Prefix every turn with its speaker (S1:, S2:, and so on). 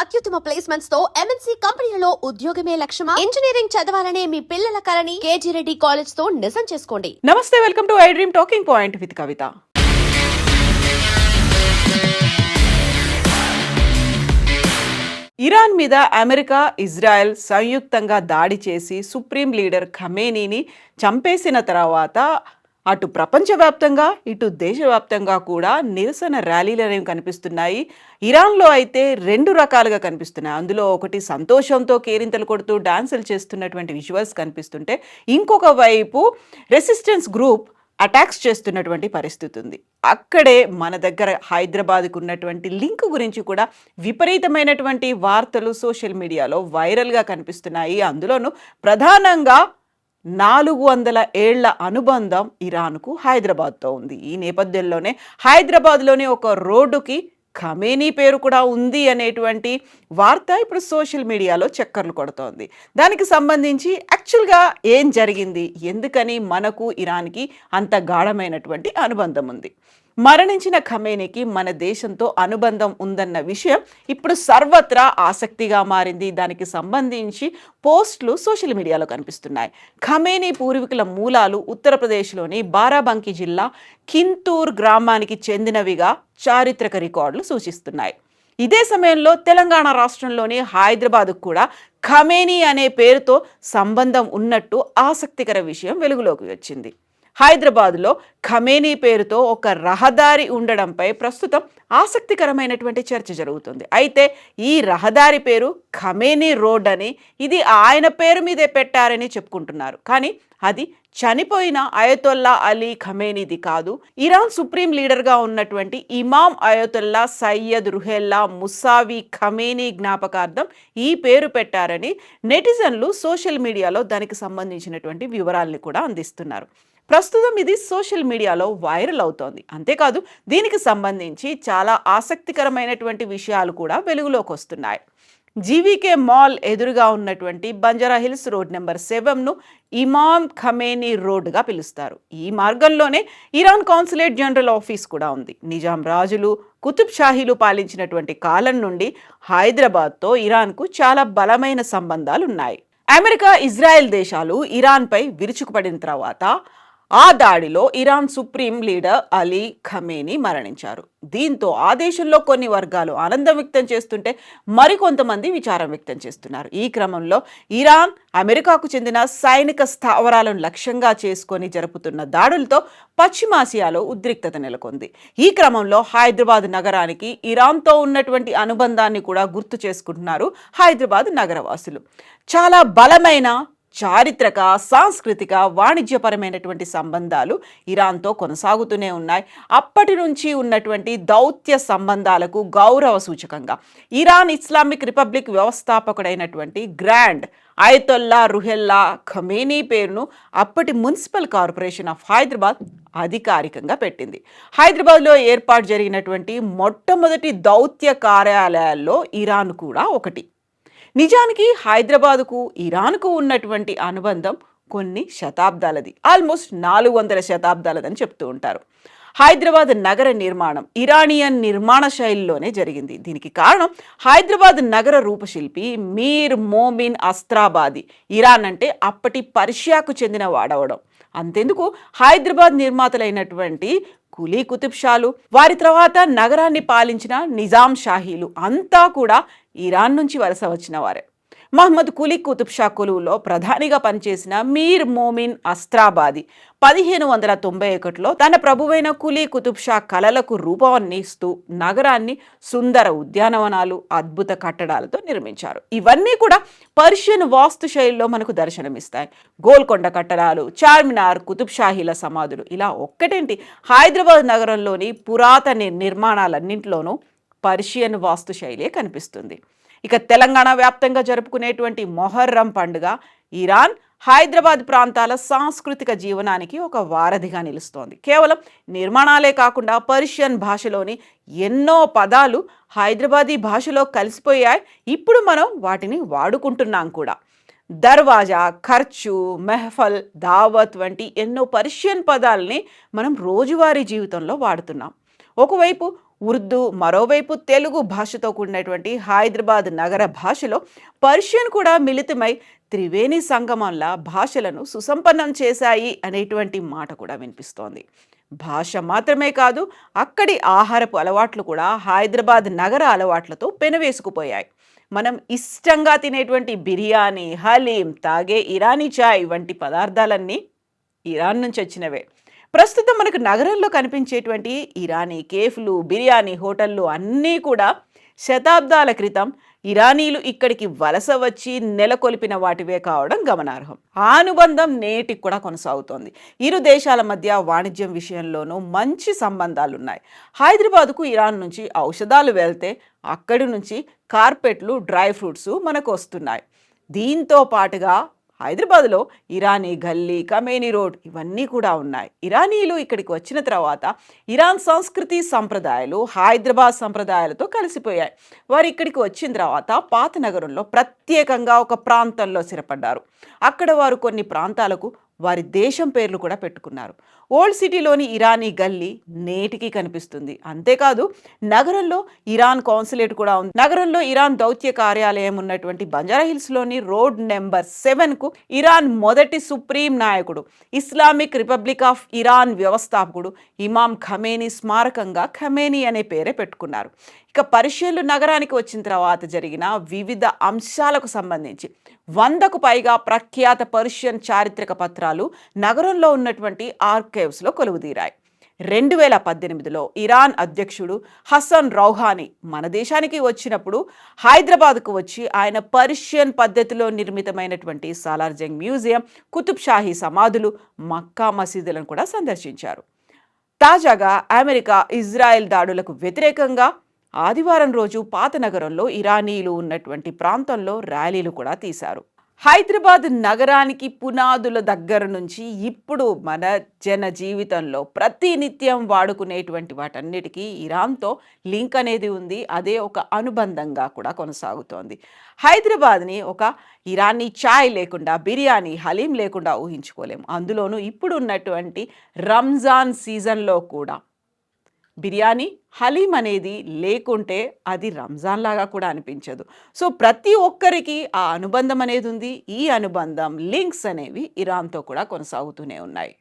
S1: అత్యుత్తమ ప్లేస్మెంట్స్ తో ఎంఎన్సీ కంపెనీలలో ఉద్యోగమే లక్ష్యమా? ఇంజనీరింగ్ చదవాలనే మీ పిల్లల కలని కేజీ రెడ్డి కాలేజ్ తో నిజం చేసుకోండి.
S2: నమస్తే, welcome to I dream talking point with Kavitha. Iran మీద అమెరికా, ఇజ్రాయెల్ సంయుక్తంగా దాడి చేసి సుప్రీం లీడర్ ఖమేనీని చంపేసిన తర్వాత అటు ప్రపంచవ్యాప్తంగా ఇటు దేశవ్యాప్తంగా కూడా నిరసన ర్యాలీలు అనేవి కనిపిస్తున్నాయి. ఇరాన్లో అయితే రెండు రకాలుగా కనిపిస్తున్నాయి. అందులో ఒకటి సంతోషంతో కేరింతలు కొడుతూ డాన్సులు చేస్తున్నటువంటి విజువల్స్ కనిపిస్తుంటే, ఇంకొక వైపు రెసిస్టెన్స్ గ్రూప్ అటాక్స్ చేస్తున్నటువంటి పరిస్థితి ఉంది. అక్కడే మన దగ్గర హైదరాబాద్కు ఉన్నటువంటి లింక్ గురించి కూడా విపరీతమైనటువంటి వార్తలు సోషల్ మీడియాలో వైరల్గా కనిపిస్తున్నాయి. అందులోనూ ప్రధానంగా 400 ఏళ్ల అనుబంధం ఇరాన్కు హైదరాబాద్తో ఉంది. ఈ నేపథ్యంలోనే హైదరాబాద్లోని ఒక రోడ్డుకి ఖమేనీ పేరు కూడా ఉంది అనేటువంటి వార్త ఇప్పుడు సోషల్ మీడియాలో చక్కర్లు కొడుతోంది. దానికి సంబంధించి యాక్చువల్గా ఏం జరిగింది, ఎందుకని మనకు ఇరాన్కి అంత గాఢమైనటువంటి అనుబంధం ఉంది, మరణించిన ఖమేనీకి మన దేశంతో అనుబంధం ఉందన్న విషయం ఇప్పుడు సర్వత్రా ఆసక్తిగా మారింది. దానికి సంబంధించి పోస్టులు సోషల్ మీడియాలో కనిపిస్తున్నాయి. ఖమేనీ పూర్వీకుల మూలాలు ఉత్తరప్రదేశ్లోని బారాబంకీ జిల్లా కింతూర్ గ్రామానికి చెందినవిగా చారిత్రక రికార్డులు సూచిస్తున్నాయి. ఇదే సమయంలో తెలంగాణ రాష్ట్రంలోని హైదరాబాద్కు కూడా ఖమేనీ అనే పేరుతో సంబంధం ఉన్నట్టు ఆసక్తికర విషయం వెలుగులోకి వచ్చింది. హైదరాబాద్లో ఖమేనీ పేరుతో ఒక రహదారి ఉండడంపై ప్రస్తుతం ఆసక్తికరమైనటువంటి చర్చ జరుగుతుంది. అయితే ఈ రహదారి పేరు ఖమేనీ రోడ్ అని, ఇది ఆయన పేరు మీదే పెట్టారని చెప్పుకుంటున్నారు. కానీ అది చనిపోయిన అయతొల్లా అలీ ఖమేనీది కాదు. ఇరాన్ సుప్రీం లీడర్గా ఉన్నటువంటి ఇమాం అయతొల్లా సయ్యద్ రుహెల్లా ముసావి ఖమేనీ జ్ఞాపకార్థం ఈ పేరు పెట్టారని నెటిజన్లు సోషల్ మీడియాలో దానికి సంబంధించినటువంటి వివరాల్ని కూడా అందిస్తున్నారు. ప్రస్తుతం ఇది సోషల్ మీడియాలో వైరల్ అవుతోంది. అంతేకాదు దీనికి సంబంధించి చాలా ఆసక్తికరమైనటువంటి విషయాలు కూడా వెలుగులోకి వస్తున్నాయి. జీవీకే మాల్ ఎదురుగా ఉన్నటువంటి బంజారా హిల్స్ రోడ్ నెంబర్ 7ను ఇమాం ఖమేనీ రోడ్డుగా పిలుస్తారు. ఈ మార్గంలోనే ఇరాన్ కాన్సులేట్ జనరల్ ఆఫీస్ కూడా ఉంది. నిజాం రాజులు, కుతుబ్ షాహీలు పాలించినటువంటి కాలం నుండి హైదరాబాద్తో ఇరాన్కు చాలా బలమైన సంబంధాలు ఉన్నాయి. అమెరికా, ఇజ్రాయెల్ దేశాలు ఇరాన్పై విరుచుకుపడిన తర్వాత ఆ దాడిలో Iran supreme leader Ali Khamenei మరణించారు. దీంతో ఆ దేశంలో కొన్ని వర్గాలు ఆనందం వ్యక్తం చేస్తుంటే మరికొంతమంది విచారం వ్యక్తం చేస్తున్నారు. ఈ క్రమంలో ఇరాన్ అమెరికాకు చెందిన సైనిక స్థావరాలను లక్ష్యంగా చేసుకొని జరుపుతున్న దాడులతో పశ్చిమాసియాలో ఉద్రిక్తత నెలకొంది. ఈ క్రమంలో హైదరాబాద్ నగరానికి ఇరాన్తో ఉన్నటువంటి అనుబంధాన్ని కూడా గుర్తు చేసుకుంటున్నారు హైదరాబాద్ నగరవాసులు. చాలా బలమైన చారిత్రక, సాంస్కృతిక, వాణిజ్యపరమైనటువంటి సంబంధాలు ఇరాన్తో కొనసాగుతూనే ఉన్నాయి. అప్పటి నుంచి ఉన్నటువంటి దౌత్య సంబంధాలకు గౌరవ సూచకంగా ఇరాన్ ఇస్లామిక్ రిపబ్లిక్ వ్యవస్థాపకుడైనటువంటి గ్రాండ్ అయతొల్లా రుహెల్లా ఖమేనీ పేరును అప్పటి మున్సిపల్ కార్పొరేషన్ ఆఫ్ హైదరాబాద్ అధికారికంగా పెట్టింది. హైదరాబాద్లో ఏర్పాటు జరిగినటువంటి మొట్టమొదటి దౌత్య కార్యాలయాల్లో ఇరాన్ కూడా ఒకటి. నిజానికి హైదరాబాద్కు ఇరాన్కు ఉన్నటువంటి అనుబంధం కొన్ని శతాబ్దాలది, ఆల్మోస్ట్ 400 శతాబ్దాలదని చెప్తూ ఉంటారు. హైదరాబాద్ నగర నిర్మాణం ఇరానియన్ నిర్మాణ శైలిలోనే జరిగింది. దీనికి కారణం హైదరాబాద్ నగర రూపశిల్పి మీర్ మోమిన్ అస్త్రాబాది ఇరాన్ అంటే అప్పటి పర్షియాకు చెందిన వాడవడం. అంతెందుకు, హైదరాబాద్ నిర్మాతలైనటువంటి కులీ కుతుబ్ షాలు, వారి తర్వాత నగరాన్ని పాలించిన నిజాం షాహీలు అంతా కూడా ఇరాన్ నుంచి వలస వచ్చిన వారే. మహమ్మద్ కులీ కుతుబ్ షా కొలువులో ప్రధానిగా పనిచేసిన మీర్ మోమిన్ అస్త్రాబాది 1591లో తన ప్రభువైన కులీ కుతుబ్ షా కలలకు రూపాన్నిస్తూ నగరాన్ని సుందర ఉద్యానవనాలు, అద్భుత కట్టడాలతో నిర్మించారు. ఇవన్నీ కూడా పర్షియన్ వాస్తు శైలిలో మనకు దర్శనమిస్తాయి. గోల్కొండ కట్టడాలు, చార్మినార్, కుతుబ్ షాహీల సమాధులు, ఇలా ఒక్కటేంటి, హైదరాబాద్ నగరంలోని పురాతన నిర్మాణాలన్నింటిలోనూ పర్షియన్ వాస్తు శైలియే కనిపిస్తుంది. ఇక తెలంగాణ వ్యాప్తంగా జరుపుకునేటువంటి మొహర్రం పండుగ ఇరాన్, హైదరాబాద్ ప్రాంతాల సాంస్కృతిక జీవనానికి ఒక వారధిగా నిలుస్తోంది. కేవలం నిర్మాణాలే కాకుండా పర్షియన్ భాషలోని ఎన్నో పదాలు హైదరాబాదీ భాషలో కలిసిపోయాయి. ఇప్పుడు మనం వాటిని వాడుకుంటున్నాం కూడా. దర్వాజా, ఖర్చు, మెహఫల్, దావత్ వంటి ఎన్నో పర్షియన్ పదాలని మనం రోజువారీ జీవితంలో వాడుతున్నాం. ఒకవైపు ఉర్దూ, మరోవైపు తెలుగు భాషతో కూడినటువంటి హైదరాబాద్ నగర భాషలో పర్షియన్ కూడా మిళితమై త్రివేణి సంగమంలా భాషలను సుసంపన్నం చేశాయి అనేటువంటి మాట కూడా వినిపిస్తోంది. భాష మాత్రమే కాదు, అక్కడి ఆహారపు అలవాట్లు కూడా హైదరాబాద్ నగర అలవాట్లతో పెనవేసుకుపోయాయి. మనం ఇష్టంగా తినేటువంటి బిర్యానీ, హలీం, తాగే ఇరానీ చాయ్ వంటి పదార్థాలన్నీ ఇరాన్ నుంచి వచ్చినవే. ప్రస్తుతం మనకు నగరంలో కనిపించేటువంటి ఇరానీ కేఫ్లు, బిర్యానీ హోటళ్ళు అన్నీ కూడా శతాబ్దాల క్రితం ఇరానీలు ఇక్కడికి వలస వచ్చి నెలకొల్పిన వాటివే కావడం గమనార్హం. ఆ అనుబంధం నేటికి కూడా కొనసాగుతోంది. ఇరు దేశాల మధ్య వాణిజ్యం విషయంలోనూ మంచి సంబంధాలున్నాయి. హైదరాబాద్కు ఇరాన్ నుంచి ఔషధాలు వెళ్తే అక్కడి నుంచి కార్పెట్లు, డ్రై ఫ్రూట్స్ మనకు వస్తున్నాయి. దీంతో పాటుగా హైదరాబాద్లో ఇరానీ గల్లీ, ఖమేనీ రోడ్ ఇవన్నీ కూడా ఉన్నాయి. ఇరానీలు ఇక్కడికి వచ్చిన తర్వాత ఇరాన్ సంస్కృతి సంప్రదాయాలు హైదరాబాద్ సంప్రదాయాలతో కలిసిపోయాయి. వారు ఇక్కడికి వచ్చిన తర్వాత పాత నగరంలో ప్రత్యేకంగా ఒక ప్రాంతంలో స్థిరపడ్డారు. అక్కడ వారు కొన్ని ప్రాంతాలకు వారి దేశం పేర్లు కూడా పెట్టుకున్నారు. ఓల్డ్ సిటీలోని ఇరానీ గల్లీ నేటికి కనిపిస్తుంది. అంతేకాదు, నగరంలో ఇరాన్ కాన్సులేట్ కూడా ఉంది. నగరంలో ఇరాన్ దౌత్య కార్యాలయం ఉన్నటువంటి బంజారాహిల్స్లోని రోడ్ నెంబర్ 7కు ఇరాన్ మొదటి సుప్రీం నాయకుడు, ఇస్లామిక్ రిపబ్లిక్ ఆఫ్ ఇరాన్ వ్యవస్థాపకుడు ఇమాం ఖమేనీ స్మారకంగా ఖమేనీ అనే పేరే పెట్టుకున్నారు. ఇక పర్షియన్లు నగరానికి వచ్చిన తర్వాత జరిగిన వివిధ అంశాలకు సంబంధించి 100కు పైగా ప్రఖ్యాత పర్షియన్ చారిత్రక పత్రాలు నగరంలో ఉన్నటువంటి ఆర్కైవ్స్లో కొలువుదీరాయి. 2018లో ఇరాన్ అధ్యక్షుడు హసన్ రౌహానీ మన దేశానికి వచ్చినప్పుడు హైదరాబాద్కు వచ్చి ఆయన పర్షియన్ పద్ధతిలో నిర్మితమైనటువంటి సాలార్జంగ్ మ్యూజియం, కుతుబ్ షాహీ సమాధులు, మక్కా మసీదులను కూడా సందర్శించారు. తాజాగా అమెరికా, ఇజ్రాయెల్ దాడులకు వ్యతిరేకంగా ఆదివారం రోజు పాత నగరంలో ఇరానీలు ఉన్నటువంటి ప్రాంతంలో ర్యాలీలు కూడా తీశారు. హైదరాబాద్ నగరానికి పునాదుల దగ్గర నుంచి ఇప్పుడు మన జన జీవితంలో ప్రతినిత్యం వాడుకునేటువంటి వాటన్నిటికీ ఇరాన్తో లింక్ అనేది ఉంది. అదే ఒక అనుబంధంగా కూడా కొనసాగుతోంది. హైదరాబాద్ని ఒక ఇరానీ చాయ్ లేకుండా, బిర్యానీ, హలీం లేకుండా ఊహించుకోలేము. అందులోనూ ఇప్పుడు ఉన్నటువంటి రంజాన్ సీజన్లో కూడా బిర్యానీ, హలీం అనేది లేకుంటే అది రంజాన్ లాగా కూడా అనిపించదు. సో ప్రతి ఒక్కరికి ఆ అనుబంధం అనేది ఉంది. ఈ అనుబంధం, లింక్స్ అనేవి ఇరాన్తో కూడా కొనసాగుతూనే ఉన్నాయి.